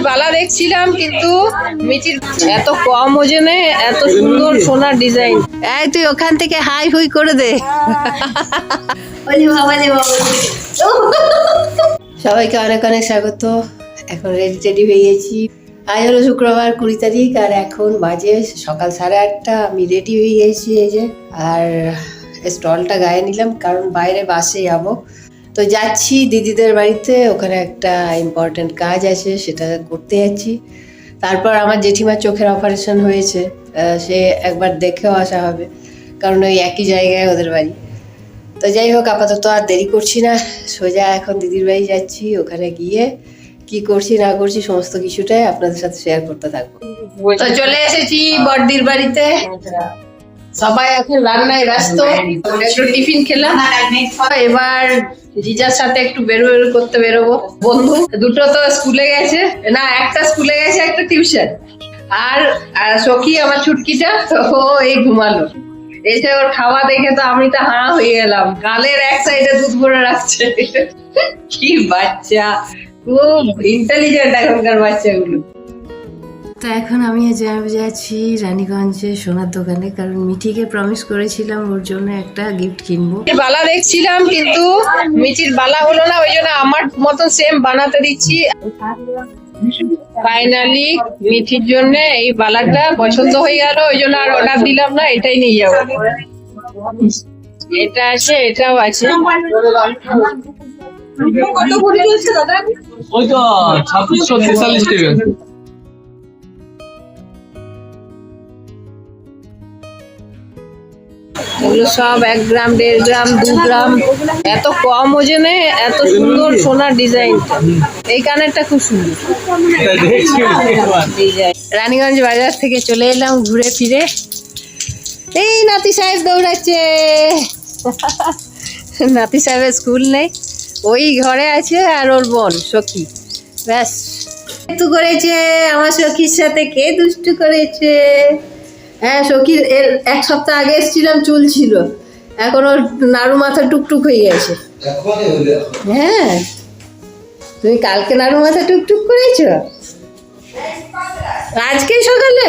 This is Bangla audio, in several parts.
বালা দেখছিলাম কিন্তু মিচির এত কম ওজনে এত সুন্দর সোনার ডিজাইন। এই তুই ওখান থেকে হাই হুই করে দে। সবাইকে অনেক অনেক স্বাগত। এখন রেডি হয়ে গেছি। আজ হলো শুক্রবার 20 তারিখ আর এখন বাজে সকাল 8:30। আমি রেডি হয়ে গেছি এই যে, আর স্টলটা গায়ে নিলাম কারণ বাইরে বাসে যাবো। তো যাচ্ছি দিদিদের বাড়িতে, ওখানে একটা ইম্পর্টেন্ট কাজ আছে, সেটা করতে যাচ্ছি। তারপর আমার জেঠিমার চোখের অপারেশন হয়েছে, সে একবার দেখেও আসা হবে, কারণ ওই একই জায়গায় ওদের বাড়ি। তো যাই হোক, আপাতত আর দেরি করছি না, সোজা এখন দিদির বাড়ি যাচ্ছি। ওখানে গিয়ে কি করছি না করছি সমস্ত কিছুটাই আপনাদের সাথে শেয়ার করতে থাকবো। তো চলে এসেছি বড়দির বাড়িতে, সবাই এখন রান্নায় ব্যস্ত। একটু টিফিন খেলাম, এবার জিজার সাথে একটু করতে বেরোবো। বন্ধু দুটো তো স্কুলে গেছে, না একটা স্কুলে গেছে, একটা টিউশন। আর সখী আমার ছুটকিটা ও এই ঘুমালো। এসে ওর খাওয়া দেখে তো আমি তো হাঁ হয়ে গেলাম, গালের এক সাইডে দুধ ভরে রাখছে। কি বাচ্চা, খুব ইন্টেলিজেন্ট এখনকার বাচ্চাগুলো। তো এখন আমি যাচ্ছি রানীগঞ্জে সোনার দোকানে, কারণ মিঠিকে প্রমিস করেছিলাম ওর জন্য একটা গিফট কিনবো। বালা দেখছিলাম কিন্তু মিঠির বালা হলো না, ওই জন্য আমার মতন সেম বানাতে দিচ্ছি। ফাইনালি মিঠির জন্য এই বালাটা পছন্দ হয়ে গেল, ওই জন্য আর অর্ডার দিলাম না, এটাই নিয়ে যাবো। এটা আছে, এটাও আছে। কত করে চলছে দাদা? ওই তো 2643 টাকা। এগুলো সব 1 গ্রাম, 1.5 গ্রাম, 2 গ্রাম, এত কম ওজনে এত সুন্দর সোনার ডিজাইনটা। এই কানেরটা খুব সুন্দর। রানীগঞ্জ বাজার থেকে চলে এলাম ঘুরে ফিরে। এই নাতি সাহেব দৌড়াচ্ছে। নাতি সাহেবের স্কুল নেই, ওই ঘরে আছে, আর ওর বোন সখী। ব্যাস দুষ্টু করেছে আমার সখীর সাথে। কে দুষ্টু করেছে? হ্যাঁ, সখীর এর 1 সপ্তাহ আগে এসেছিলাম, চুল ছিল, এখন ওর নাড়ু মাথা টুকটুক হয়ে গেছে। হ্যাঁ, তুমি কালকে নাড়ু মাথা টুকটুক করেছো? আজকেই সকালে?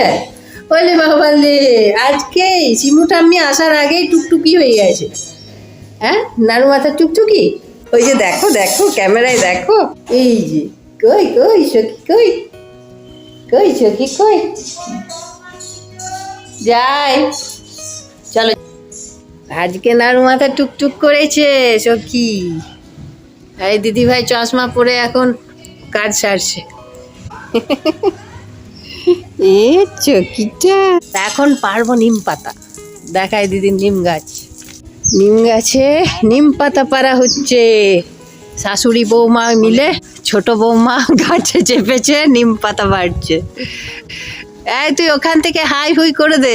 বলে বাবালে, আজকেই শিমু ঠাম্মি আসার আগেই টুকটুকি হয়ে গেছে। হ্যাঁ, নাড়ু মাথা টুকটুকি। ওই যে দেখো দেখো, ক্যামেরায় দেখো, এই যে কই কই সখী, কই কই সখী, কই যাই, চলো। আজকে নাড়ু মাথা টুকটুক করেছে সখী। এই দিদি ভাই চশমা পরে এখন কাজ সারছে। এ চকিটা এখন পারবো নিম পাতা দেখায় দিদির। নিম গাছ, নিম গাছে নিম পাতা পারা হচ্ছে। শাশুড়ি বৌমা মিলে, ছোট বৌমা গাছে চেপেছে, নিম পাতা পাড়ছে। এই তুই ওখান থেকে হাই হুই করে দে।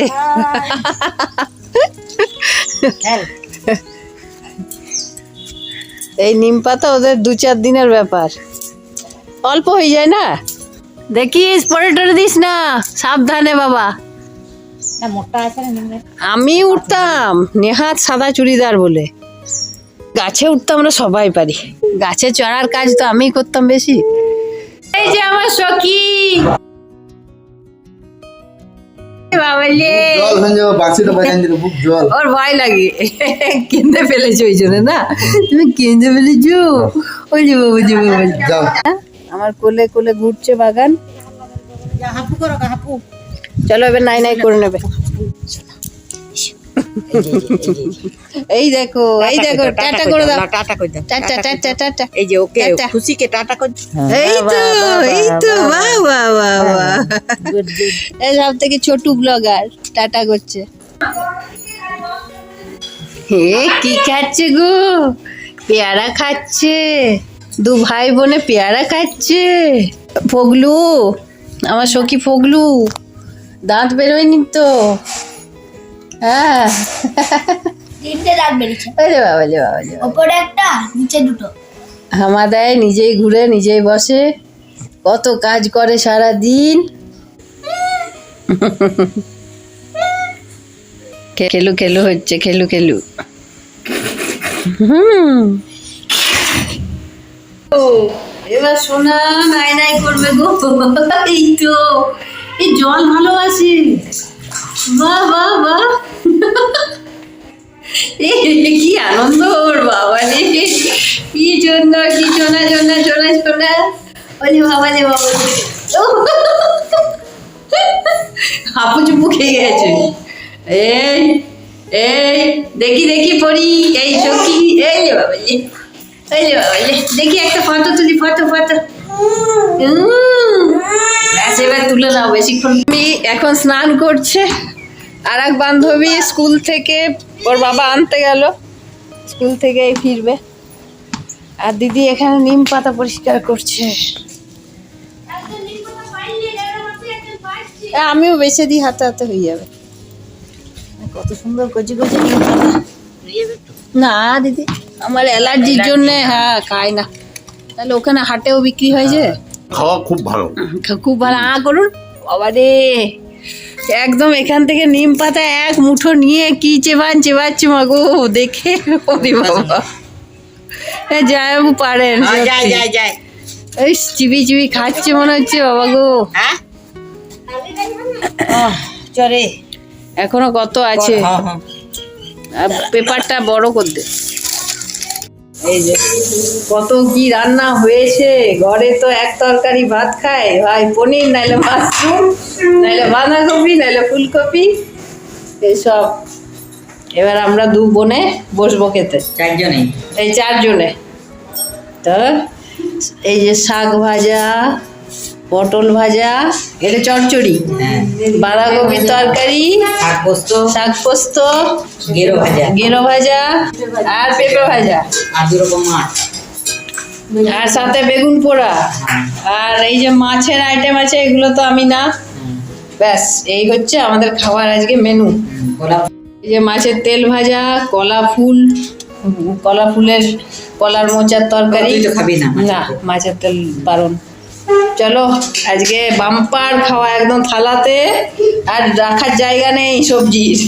এই নিম পাতা ওদের 2-4 দিনের ব্যাপার, অল্প হয়ে যায় না। দেখিস পরে টরে দিস না, সাবধানে বাবা। আমি উঠতাম নেহাত সাদা চুড়িদার বলে, গাছে উঠতাম আমরা সবাই পারি, গাছে চড়ার কাজ তো আমি করতাম বেশি। এই যে আমার সখী, ওর ভয় লাগে, কিনতে ফেলেছো ওই জন্য না? তুমি কিনতে ফেলেছো? ওই যে বাবু, যে বাবু আমার কোলে কোলে ঘুরছে বাগান। চলো এবার নাই নাই করে নেবে। এই দেখো, এই দেখো, টাটা করে দাও, টাটা করে দাও, টাটা টাটা টাটা। এই যে ওকে খুশিকে টাটা করে। এই তো, এই তো, বাহ বাহ বাহ বাহ। এই সব থেকে ছোট ব্লগার টাটা করছে। হে কি খাচ্ছে গো? পেয়ারা খাচ্ছে, 2 ভাই বোনে পেয়ারা খাচ্ছে। পগলু, আমার সখী পগলু, দাঁত বেরোয়নি তো? হ্যাঁ, 3টে দাঁত বেরিয়েছে। ওরে বাবা, যে বাবা, ওপরে একটা, নিচে 2টো। হামা দেয়, নিজেই ঘুরে নিজেই বসে, কত কাজ করে সারা দিন। খেলু খেলু হচ্ছে, খেলু খেলু। এবার সোনা নাই নাই করবে গো। এই তো এই জল ভালোবাসি। বাহ বাহ বাহ, এ কি আনন্দ ওর বাবা রে, কি জন্য কি সোনা সোনা সোনা সোনা, ওরে বাবা রে বাবা রে। হাপু চুপু খেয়ে গেছে। এই এই দেখি দেখি পড়ি, এই সখী, এই রে বাবা রে, এই রে বাবা রে, দেখি একটা ফটো তুলি, ফটো ফটো। ব্যাস এবার তুলে নাও বেশিক্ষণ। আমি এখন স্নান করছে, আর এক বান্ধবী স্কুল থেকে ওর বাবা আনতে গেল, স্কুল থেকে ফিরবে। আর দিদি এখানে নিম পাতা পরিষ্কার করছে। আমিও বেছে দিই, হাতে হাতে হয়ে যাবে। কত সুন্দর কচি কচি নিম পাতা। না দিদি, আমার অ্যালার্জির জন্য হ্যাঁ খাই না। তাহলে ওখানে হাটেও বিক্রি হয় যে, খাওয়া খুব ভালো। খুব ভালো। করুন বাবা রে, একদম এখান থেকে নিম পাতা এক মুঠো নিয়ে কি চেবাচ্ছে মাগো দেখে। ওরে বাবা, যায় পারেন, ওই চিবি চিবি খাচ্ছে মনে হচ্ছে বাবা গো। চলে এখনো কত আছে, আর পেপারটা বড় করে দে। এই যে কত কি রান্না হয়েছে ঘরে, তো এক তরকারি ভাত খায় ভাই, পনির নাইলে মাশরুম নাইলে বাঁধাকপি নাইলে ফুলকপি এইসব। এবার আমরা দু বোনে বসবো খেতে, চারজনে। এই চারজনে। তো এই যে শাক ভাজা, পটল ভাজা, এটা চচ্চড়ি, হ্যাঁ, বাঁধাকপির তরকারি, শাক পোস্ত, গেরো ভাজা আর পেঁপে ভাজা, আর 2 রকম মাছ, আর সাথে বেগুন পোড়া। আর এই যে মাছের আইটেম আছে, এগুলো তো আমি না। ব্যাস এই হচ্ছে আমাদের খাবার আজকে মেনু। এই যে মাছের তেল ভাজা, কলা ফুলের কলার মোচার তরকারি। তুই তো খাবি না? না, মাছের তেল বারণ। চলো আজকে বাম্পার খাওয়া, একদম থালাতে আর রাখার জায়গা নেই সবজির।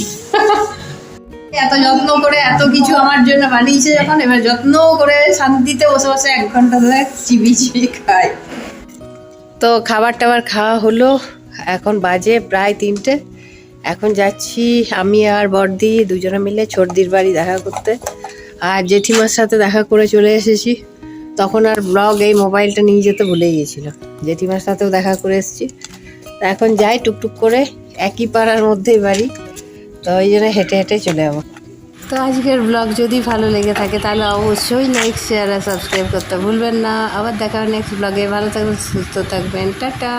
এত যত্ন করে এত কিছু আমার জন্য বানিয়েছে যখন, এবার যত্ন করে শান্তিতে বসে বসে 1 ঘন্টা ধরে চিবি চিবি খাই। তো খাবার টাবার খাওয়া হলো, এখন বাজে প্রায় 3টে। এখন যাচ্ছি আমি আর বড়দি দুজনে মিলে ছোটদির বাড়ি দেখা করতে। আর জেঠিমার সাথে দেখা করে চলে এসেছি। তখন আর ব্লগ এই মোবাইলটা নিয়ে যেতে ভুলে গিয়েছিল। জেঠিমার সাথেও দেখা করে এসেছি। তা এখন যাই টুকটুক করে, একই পাড়ার মধ্যেই বাড়ি, তো ওই জন্য হেঁটে হেঁটে চলে যাবো। তো আজকের ব্লগ যদি ভালো লেগে থাকে তাহলে অবশ্যই লাইক, শেয়ার আর সাবস্ক্রাইব করতে ভুলবেন না। আবার দেখা হবে নেক্সট ব্লগে। ভালো থাকবেন, সুস্থ থাকবেন, টাটা।